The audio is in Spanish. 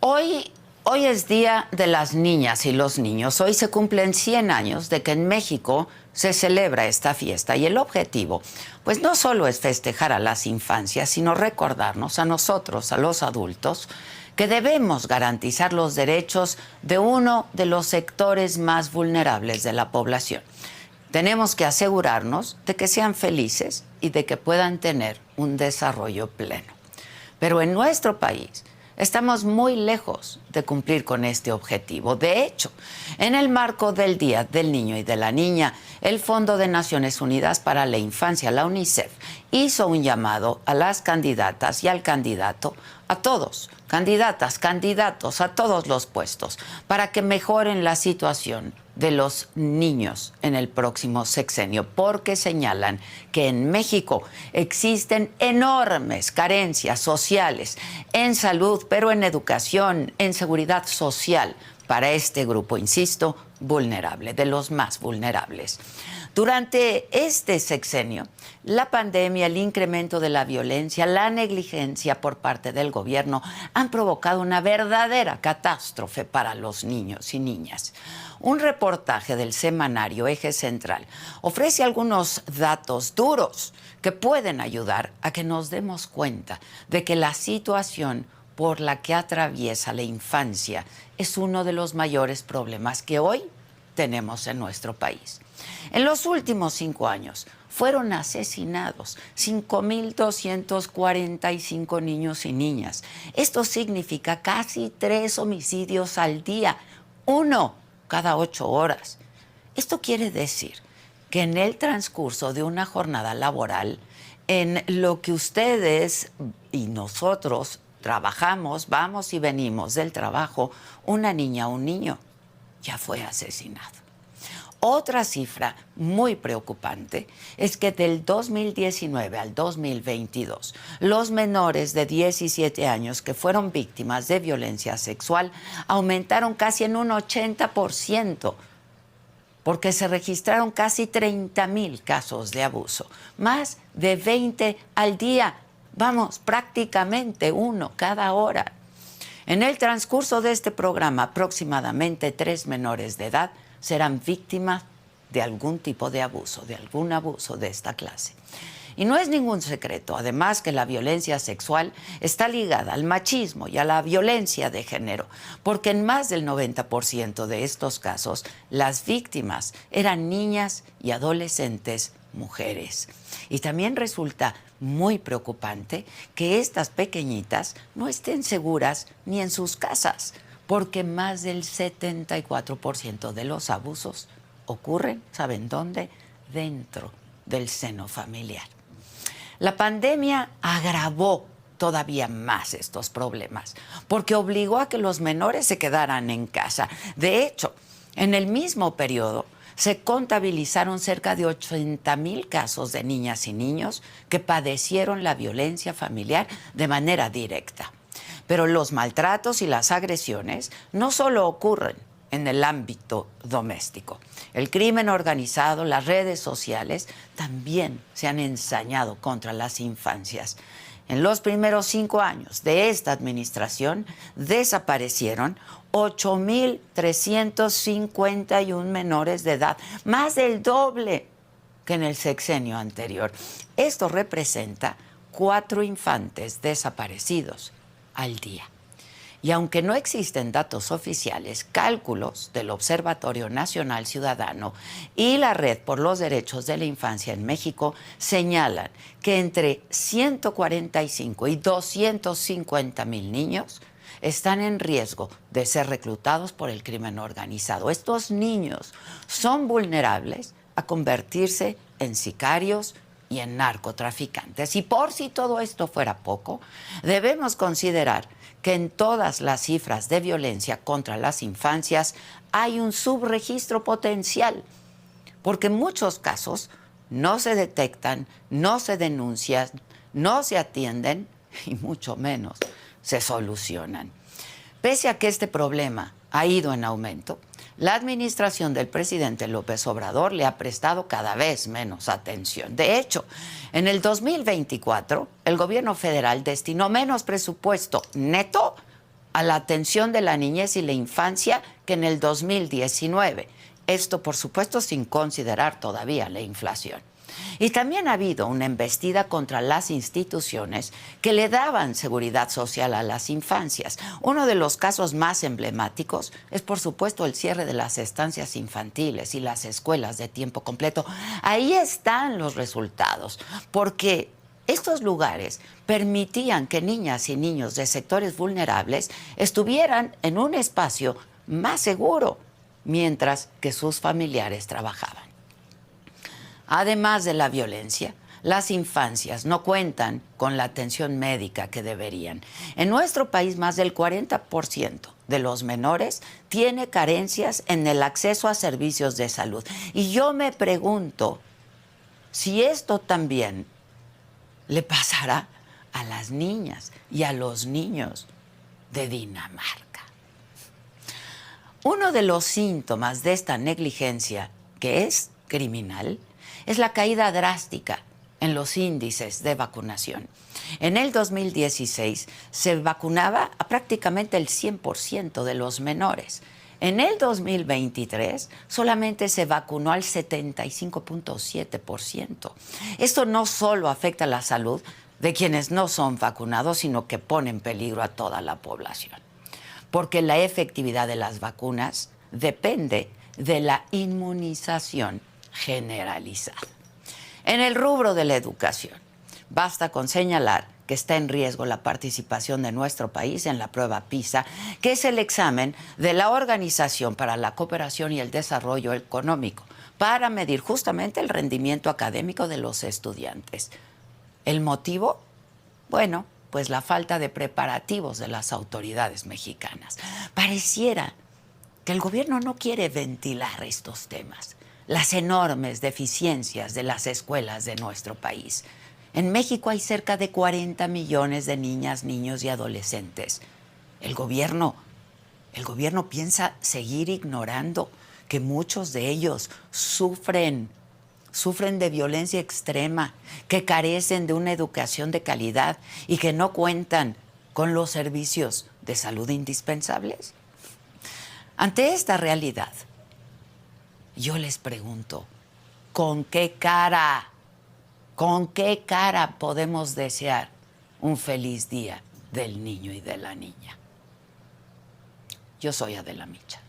Hoy es Día de las Niñas y los Niños. Hoy se cumplen 100 años de que en México se celebra esta fiesta y el objetivo, pues no solo es festejar a las infancias, sino recordarnos a nosotros, a los adultos, que debemos garantizar los derechos de uno de los sectores más vulnerables de la población. Tenemos que asegurarnos de que sean felices y de que puedan tener un desarrollo pleno. Pero en nuestro país estamos muy lejos de cumplir con este objetivo. De hecho, en el marco del Día del Niño y de la Niña, el Fondo de Naciones Unidas para la Infancia, la UNICEF, hizo un llamado a las candidatas y al candidato, a todos, candidatas, candidatos, a todos los puestos, para que mejoren la situación de los niños en el próximo sexenio, porque señalan que en México existen enormes carencias sociales en salud, pero en educación, en seguridad social, para este grupo, insisto, vulnerable, de los más vulnerables. Durante este sexenio, la pandemia, el incremento de la violencia, la negligencia por parte del gobierno han provocado una verdadera catástrofe para los niños y niñas. Un reportaje del semanario Eje Central ofrece algunos datos duros que pueden ayudar a que nos demos cuenta de que la situación por la que atraviesa la infancia es uno de los mayores problemas que hoy tenemos en nuestro país. En los últimos 5 años fueron asesinados 5,245 niños y niñas. Esto significa casi 3 homicidios al día, 1 cada 8 horas. Esto quiere decir que en el transcurso de una jornada laboral, en lo que ustedes y nosotros trabajamos, vamos y venimos del trabajo, una niña o un niño ya fue asesinado. Otra cifra muy preocupante es que del 2019 al 2022, los menores de 17 años que fueron víctimas de violencia sexual aumentaron casi en un 80%, porque se registraron casi 30,000 casos de abuso, más de 20 al día, vamos, prácticamente 1 cada hora. En el transcurso de este programa, aproximadamente 3 menores de edad serán víctimas de algún tipo de abuso, de algún abuso de esta clase. Y no es ningún secreto, además, que la violencia sexual está ligada al machismo y a la violencia de género, porque en más del 90% de estos casos, las víctimas eran niñas y adolescentes mujeres. Y también resulta muy preocupante que estas pequeñitas no estén seguras ni en sus casas, porque más del 74% de los abusos ocurren, ¿saben dónde? Dentro del seno familiar. La pandemia agravó todavía más estos problemas, porque obligó a que los menores se quedaran en casa. De hecho, en el mismo periodo se contabilizaron cerca de 80,000 casos de niñas y niños que padecieron la violencia familiar de manera directa. Pero los maltratos y las agresiones no solo ocurren en el ámbito doméstico. El crimen organizado, las redes sociales también se han ensañado contra las infancias. En los primeros 5 años de esta administración desaparecieron 8,351 menores de edad, más del doble que en el sexenio anterior. Esto representa 4 infantes desaparecidos al día. Y aunque no existen datos oficiales, cálculos del Observatorio Nacional Ciudadano y la Red por los Derechos de la Infancia en México señalan que entre 145 y 250,000 niños están en riesgo de ser reclutados por el crimen organizado. Estos niños son vulnerables a convertirse en sicarios y en narcotraficantes. Y por si todo esto fuera poco, debemos considerar que en todas las cifras de violencia contra las infancias hay un subregistro potencial, porque en muchos casos no se detectan, no se denuncian, no se atienden y mucho menos se solucionan. Pese a que este problema ha ido en aumento, la administración del presidente López Obrador le ha prestado cada vez menos atención. De hecho, en el 2024, el gobierno federal destinó menos presupuesto neto a la atención de la niñez y la infancia que en el 2019. Esto, por supuesto, sin considerar todavía la inflación. Y también ha habido una embestida contra las instituciones que le daban seguridad social a las infancias. Uno de los casos más emblemáticos es, por supuesto, el cierre de las estancias infantiles y las escuelas de tiempo completo. Ahí están los resultados, porque estos lugares permitían que niñas y niños de sectores vulnerables estuvieran en un espacio más seguro, mientras que sus familiares trabajaban. Además de la violencia, las infancias no cuentan con la atención médica que deberían. En nuestro país, más del 40% de los menores tiene carencias en el acceso a servicios de salud. Y yo me pregunto si esto también le pasará a las niñas y a los niños de Dinamarca. Uno de los síntomas de esta negligencia, que es criminal, es la caída drástica en los índices de vacunación. En el 2016 se vacunaba a prácticamente el 100% de los menores. En el 2023 solamente se vacunó al 75.7%. Esto no solo afecta la salud de quienes no son vacunados, sino que pone en peligro a toda la población. Porque la efectividad de las vacunas depende de la inmunización generalizada. En el rubro de la educación, basta con señalar que está en riesgo la participación de nuestro país en la prueba PISA, que es el examen de la Organización para la Cooperación y el Desarrollo Económico, para medir justamente el rendimiento académico de los estudiantes. ¿El motivo? Bueno, pues la falta de preparativos de las autoridades mexicanas. Pareciera que el gobierno no quiere ventilar estos temas, las enormes deficiencias de las escuelas de nuestro país. En México hay cerca de 40 millones de niñas, niños y adolescentes. El gobierno piensa seguir ignorando que muchos de ellos sufren de violencia extrema, que carecen de una educación de calidad y que no cuentan con los servicios de salud indispensables. Ante esta realidad, yo les pregunto, ¿con qué cara podemos desear un feliz día del niño y de la niña? Yo soy Adela Micha.